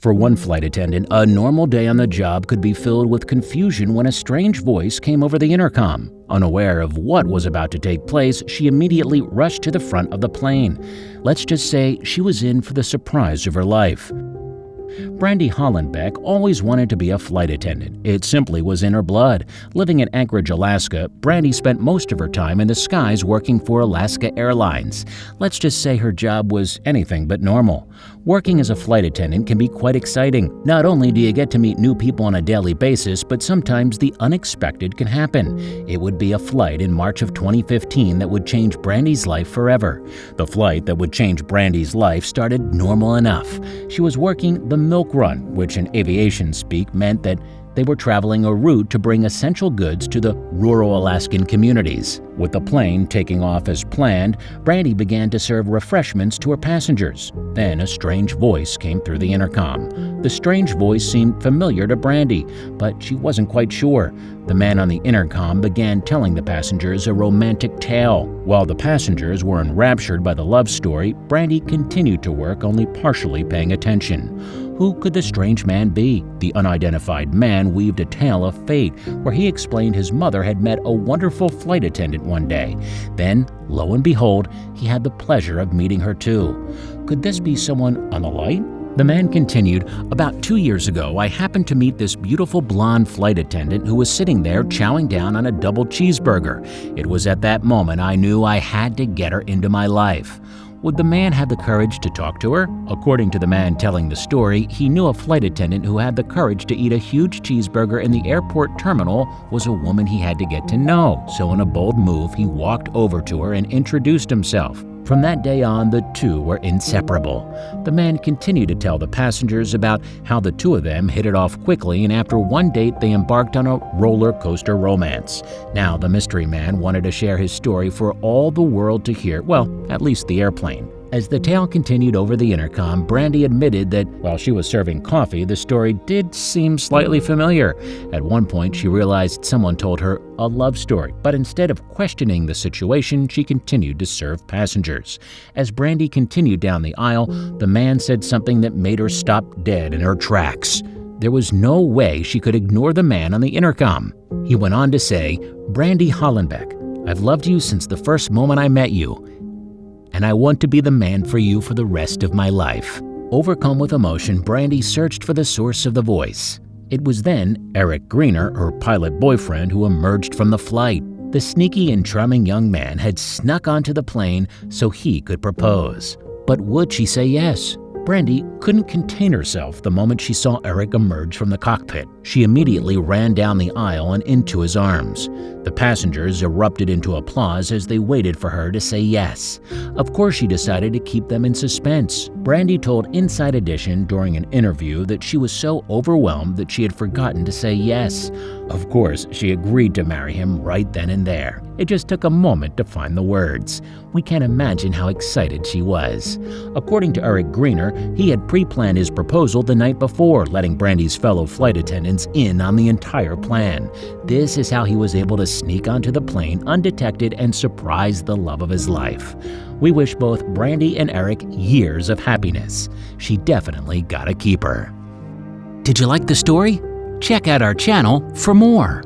For one flight attendant, a normal day on the job could be filled with confusion when a strange voice came over the intercom. Unaware of what was about to take place, she immediately rushed to the front of the plane. Let's just say she was in for the surprise of her life. Brandy Hollenbeck always wanted to be a flight attendant. It simply was in her blood. Living in Anchorage, Alaska, Brandy spent most of her time in the skies working for Alaska Airlines. Let's just say her job was anything but normal. Working as a flight attendant can be quite exciting. Not only do you get to meet new people on a daily basis, but sometimes the unexpected can happen. It would be a flight in March of 2015 that would change Brandy's life forever. The flight that would change Brandy's life started normal enough. She was working the milk run, which in aviation speak meant that they were traveling a route to bring essential goods to the rural Alaskan communities. With the plane taking off as planned, Brandy began to serve refreshments to her passengers. Then a strange voice came through the intercom. The strange voice seemed familiar to Brandy, but she wasn't quite sure. The man on the intercom began telling the passengers a romantic tale. While the passengers were enraptured by the love story, Brandy continued to work, only partially paying attention. Who could the strange man be? The unidentified man weaved a tale of fate, where he explained his mother had met a wonderful flight attendant one day. Then, lo and behold, he had the pleasure of meeting her too. Could this be someone on the light? The man continued, "About 2 years ago, I happened to meet this beautiful blonde flight attendant who was sitting there chowing down on a double cheeseburger. It was at that moment I knew I had to get her into my life." Would the man have the courage to talk to her? According to the man telling the story, he knew a flight attendant who had the courage to eat a huge cheeseburger in the airport terminal was a woman he had to get to know. So in a bold move, he walked over to her and introduced himself. From that day on, the two were inseparable. The man continued to tell the passengers about how the two of them hit it off quickly, and after one date they embarked on a roller coaster romance. Now the mystery man wanted to share his story for all the world to hear, well, at least the airplane. As the tale continued over the intercom, Brandy admitted that while she was serving coffee, the story did seem slightly familiar. At one point, she realized someone told her a love story, but instead of questioning the situation, she continued to serve passengers. As Brandy continued down the aisle, the man said something that made her stop dead in her tracks. There was no way she could ignore the man on the intercom. He went on to say, "Brandy Hollenbeck, I've loved you since the first moment I met you, and I want to be the man for you for the rest of my life." Overcome with emotion, Brandy searched for the source of the voice. It was then Eric Greener, her pilot boyfriend, who emerged from the flight. The sneaky and charming young man had snuck onto the plane so he could propose. But would she say yes? Brandy couldn't contain herself the moment she saw Eric emerge from the cockpit. She immediately ran down the aisle and into his arms. The passengers erupted into applause as they waited for her to say yes. Of course, she decided to keep them in suspense. Brandy told Inside Edition during an interview that she was so overwhelmed that she had forgotten to say yes. Of course, she agreed to marry him right then and there. It just took a moment to find the words. We can't imagine how excited she was. According to Eric Greener, he had pre-planned his proposal the night before, letting Brandy's fellow flight attendants in on the entire plan. This is how he was able to sneak onto the plane undetected and surprise the love of his life. We wish both Brandy and Eric years of happiness. She definitely got a keeper. Did you like the story? Check out our channel for more.